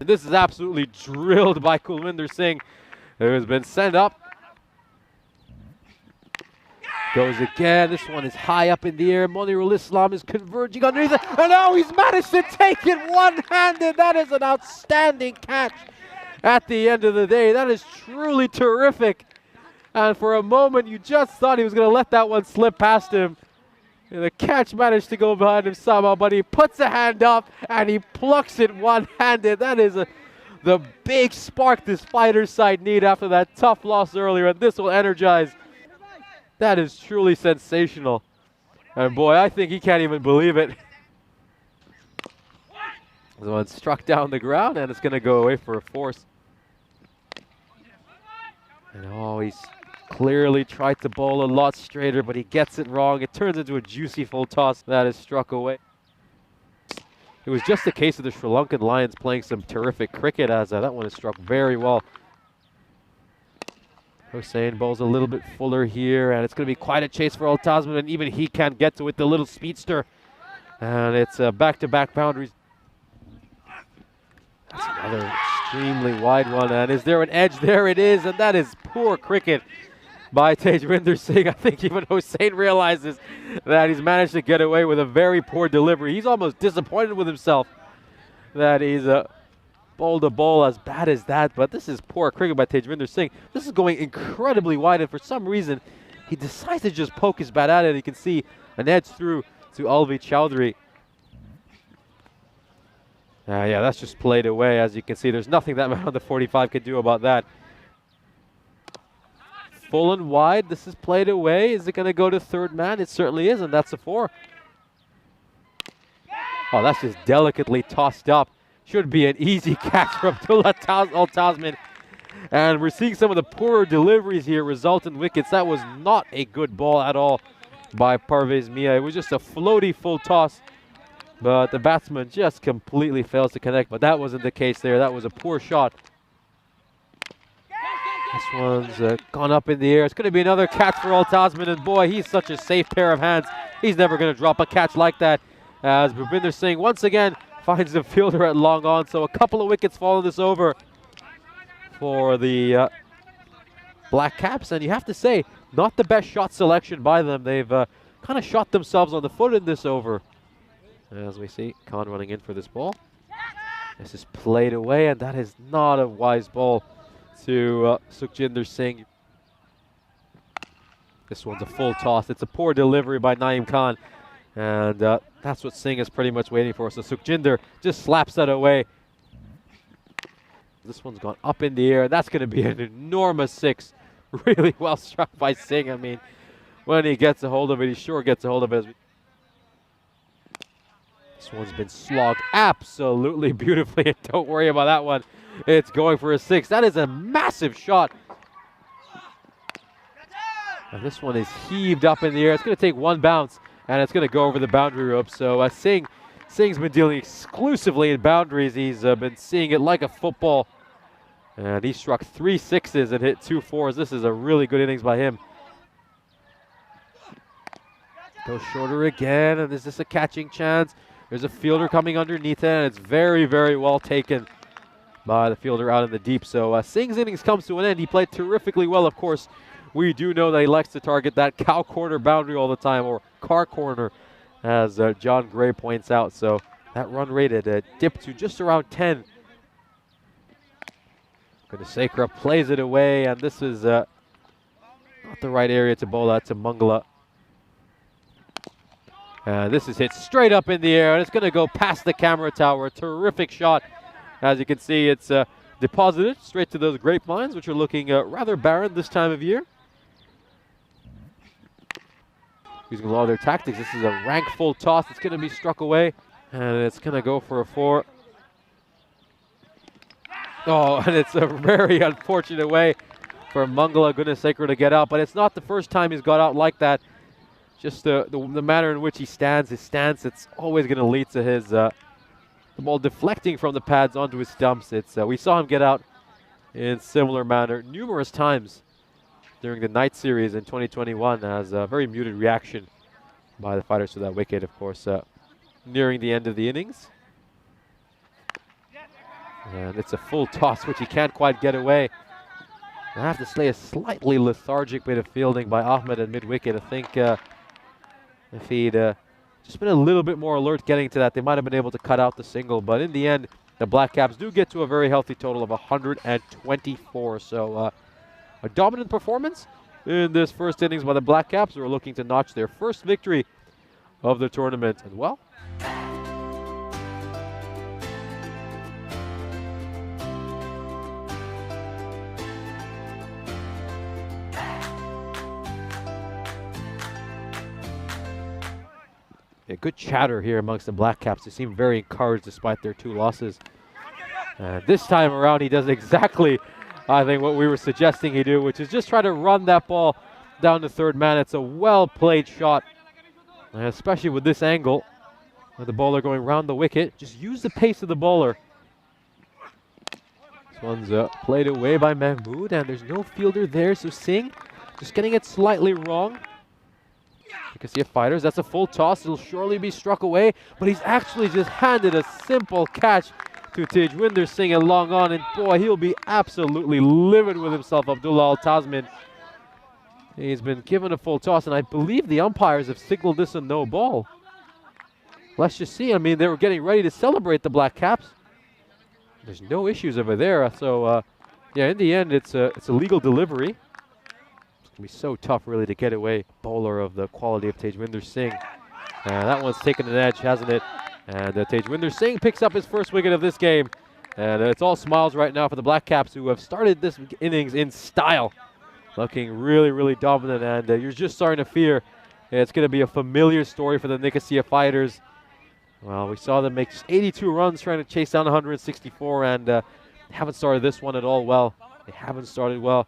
This is absolutely drilled by Kulwinder Singh, who has been sent up. Goes again. This one is high up in the air. Monirul Islam is converging underneath it. And now he's managed to take it one-handed. That is an outstanding catch at the end of the day. That is truly terrific. And for a moment, you just thought he was going to let that one slip past him. And the catch managed to go behind him somehow, but he puts a hand up and he plucks it one-handed. That is the big spark this fighter's side need after that tough loss earlier, and this will energize. That is truly sensational. And boy, I think he can't even believe it. This one struck down the ground, and it's going to go away for a force. And oh, he's clearly tried to bowl a lot straighter, but he gets it wrong. It turns into a juicy full toss that is struck away. It was just a case of the Sri Lankan Lions playing some terrific cricket, as that one is struck very well. Hossain bowls a little bit fuller here, and it's going to be quite a chase for Al Tasman, and even he can't get to it, the little speedster. And it's back-to-back boundaries. That's another extremely wide one, and is there an edge? There it is, and that is poor cricket by Tejwinder Singh. I think even Hossain realizes that he's managed to get away with a very poor delivery. He's almost disappointed with himself that he's bowled a ball as bad as that, but this is poor cricket by Tejwinder Singh. This is going incredibly wide, and for some reason, he decides to just poke his bat at it. You can see an edge through to Alvi Chowdhury. Yeah, that's just played away. As you can see, there's nothing that man on the 45 can do about that. Full and wide, this is played away. Is it going to go to third man? It certainly is, and that's a 4. Oh, that's just delicately tossed up. Should be an easy catch from Abdullah Al Tasman. And we're seeing some of the poorer deliveries here result in wickets. That was not a good ball at all by Parvez Mia. It was just a floaty full toss, but the batsman just completely fails to connect. But that wasn't the case there. That was a poor shot. This one's gone up in the air. It's going to be another catch for Al Tasman, and boy, he's such a safe pair of hands. He's never going to drop a catch like that, as Bhupinder Singh once again finds the fielder at long on. So a couple of wickets fall in this over for the Black Caps, and you have to say, not the best shot selection by them. They've kind of shot themselves on the foot in this over. As we see, Khan running in for this ball. This is played away, and that is not a wise ball to Sukhjinder Singh. This one's a full toss. It's a poor delivery by Naeem Khan, and that's what Singh is pretty much waiting for. So Sukhjinder just slaps that away. This one's gone up in the air, and that's going to be an enormous 6. Really well struck by Singh. I mean, when he gets a hold of it, he sure gets a hold of it. This one's been slogged absolutely beautifully, and don't worry about that one. It's going for a 6. That is a massive shot. And this one is heaved up in the air. It's going to take one bounce, and it's going to go over the boundary rope. So Singh's been dealing exclusively in boundaries. He's been seeing it like a football. And he struck 3 6s and hit 2 4s. This is a really good innings by him. Goes shorter again, and is this a catching chance? There's a fielder coming underneath it, and it's very, very well taken by the fielder out in the deep. So Singh's innings comes to an end. He played terrifically well, of course. We do know that he likes to target that cow corner boundary all the time, or car corner, as John Gray points out. So that run rate had dipped to just around 10. Gunasekara plays it away, and this is not the right area to bowl that to Mangala. This is hit straight up in the air, and it's going to go past the camera tower. A terrific shot. As you can see, it's deposited straight to those grapevines, which are looking rather barren this time of year. Using a lot of their tactics. This is a rank full toss. It's going to be struck away, and it's going to go for a 4. Oh, and it's a very unfortunate way for Mangala Gunasekara to get out, but it's not the first time he's got out like that. Just the manner in which he stands, his stance, it's always going to lead to his the ball deflecting from the pads onto his stumps. It's we saw him get out in similar manner numerous times during the night series in 2021 as a very muted reaction by the fighters to that wicket, of course, nearing the end of the innings. And it's a full toss, which he can't quite get away. I have to say a slightly lethargic bit of fielding by Ahmed at mid-wicket. I think if he'd just been a little bit more alert getting to that, they might have been able to cut out the single. But in the end, the Black Caps do get to a very healthy total of 124. So a dominant performance in this first innings by the Black Caps, who are looking to notch their first victory of the tournament. And well, a good chatter here amongst the Black Caps. They seem very encouraged despite their 2 losses. This time around, he does exactly, I think, what we were suggesting he do, which is just try to run that ball down the third man. It's a well-played shot, especially with this angle, with the bowler going round the wicket. Just use the pace of the bowler. This one's played away by Mahmood, and there's no fielder there, so Singh just getting it slightly wrong. You can see fighters. That's a full toss. It'll surely be struck away, but he's actually just handed a simple catch to Tejwinder Singh and long on, and boy, he'll be absolutely livid with himself, Abdullah Al-Tasmin. He's been given a full toss, and I believe the umpires have signaled this a no ball. Let's just see. I mean, they were getting ready to celebrate the Black Caps. There's no issues over there, so yeah, in the end, it's a legal delivery. Be so tough really to get away bowler of the quality of Tejwinder Singh. That one's taken an edge, hasn't it? And Tejwinder Singh picks up his first wicket of this game. And it's all smiles right now for the Black Caps, who have started this innings in style. Looking really, really dominant, and you're just starting to fear it's going to be a familiar story for the Nicosia Fighters. Well, we saw them make 82 runs trying to chase down 164, and haven't started this one at all well. They haven't started well.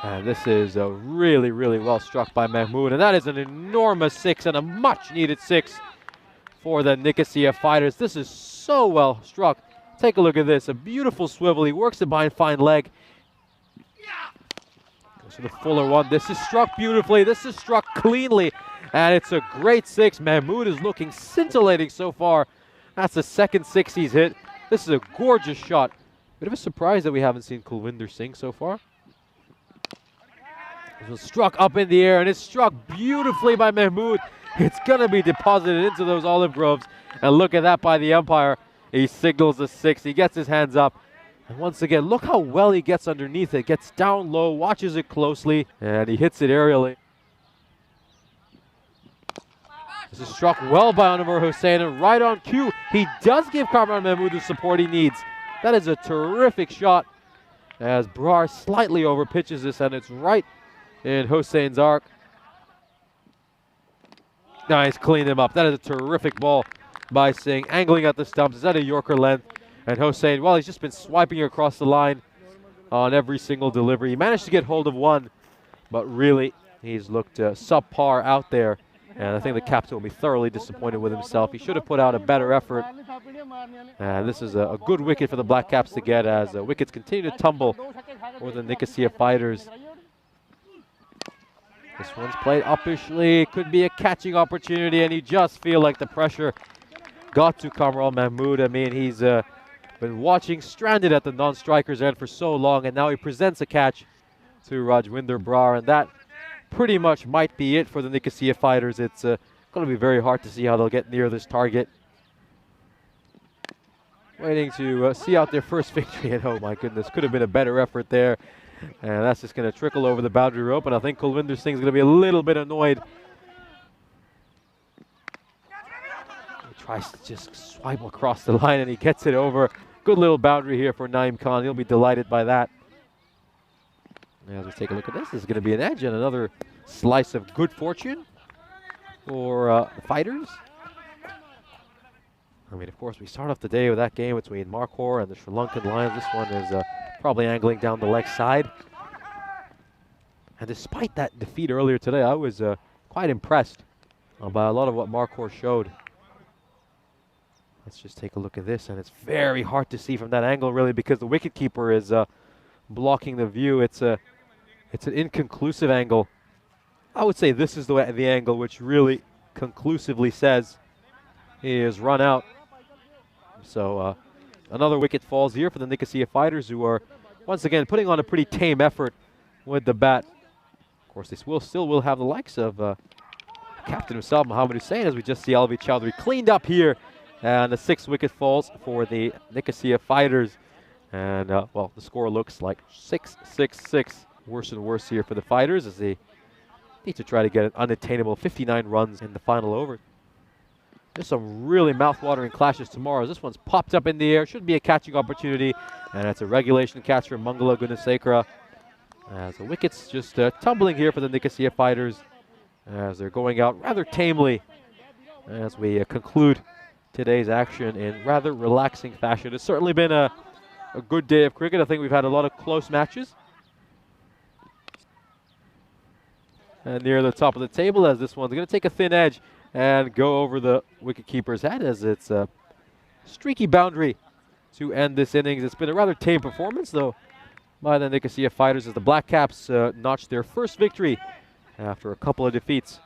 And this is really, really well struck by Mahmood. And that is an enormous 6 and a much-needed 6 for the Nicosia Fighters. This is so well struck. Take a look at this. A beautiful swivel. He works it behind fine leg. Goes for the fuller one. This is struck beautifully. This is struck cleanly. And it's a great 6. Mahmood is looking scintillating so far. That's the second 6 he's hit. This is a gorgeous shot. Bit of a surprise that we haven't seen Kulwinder Singh so far. It was struck up in the air, and it's struck beautifully by Mahmood. It's going to be deposited into those olive groves. And look at that by the umpire. He signals a 6. He gets his hands up. And once again, look how well he gets underneath it. Gets down low, watches it closely, and he hits it aerially. This is struck well by Anwar Hussain, and right on cue, he does give Kamran Mahmood the support he needs. That is a terrific shot as Brar slightly over pitches this, and it's right in Hussain's arc. Nice, cleaned him up. That is a terrific ball by Singh. Angling at the stumps. Is that a Yorker length? And Hussain, well, he's just been swiping across the line on every single delivery. He managed to get hold of one, but really, he's looked subpar out there. And I think the captain will be thoroughly disappointed with himself. He should have put out a better effort. And this is a good wicket for the Black Caps to get as wickets continue to tumble for the Nicosia Fighters. This one's played uppishly. Could be a catching opportunity, and you just feel like the pressure got to Kamran Mahmood. I mean, he's been watching stranded at the non-striker's end for so long, and now he presents a catch to Rajwinder Brar, and that pretty much might be it for the Nicosia Fighters. It's going to be very hard to see how they'll get near this target. Waiting to see out their first victory, and oh my goodness, could have been a better effort there. And that's just going to trickle over the boundary rope, and I think Kulwinder Singh's going to be a little bit annoyed. He tries to just swipe across the line, and he gets it over. Good little boundary here for Naeem Khan. He'll be delighted by that. As we take a look at this is going to be an edge and another slice of good fortune for the Fighters. I mean, of course, we start off the day with that game between Markhor and the Sri Lankan Lions. This one is probably angling down the leg side. And despite that defeat earlier today, I was quite impressed by a lot of what Markhor showed. Let's just take a look at this, and it's very hard to see from that angle, really, because the wicketkeeper is blocking the view. It's an inconclusive angle. I would say this is the angle which really conclusively says he is run out. So another wicket falls here for the Nicosia Fighters, who are once again putting on a pretty tame effort with the bat. Of course, they still will have the likes of captain himself, Mohammad Hussain, as we just see Alvi Chowdhury cleaned up here. And the 6th wicket falls for the Nicosia Fighters. And, well, the score looks like 6-6-6. Worse and worse here for the Fighters as they need to try to get an unattainable 59 runs in the final over. There's some really mouth-watering clashes tomorrow. This one's popped up in the air. Should be a catching opportunity. And it's a regulation catch for Mangala Gunasekara. As the wickets just tumbling here for the Nicosia Fighters, as they're going out rather tamely as we conclude today's action in rather relaxing fashion. It's certainly been a good day of cricket. I think we've had a lot of close matches. And near the top of the table, as this one's going to take a thin edge and go over the wicketkeeper's head, as it's a streaky boundary to end this innings. It's been a rather tame performance, though, by the Nicosia Fighters, as the Black Caps notched their first victory after a couple of defeats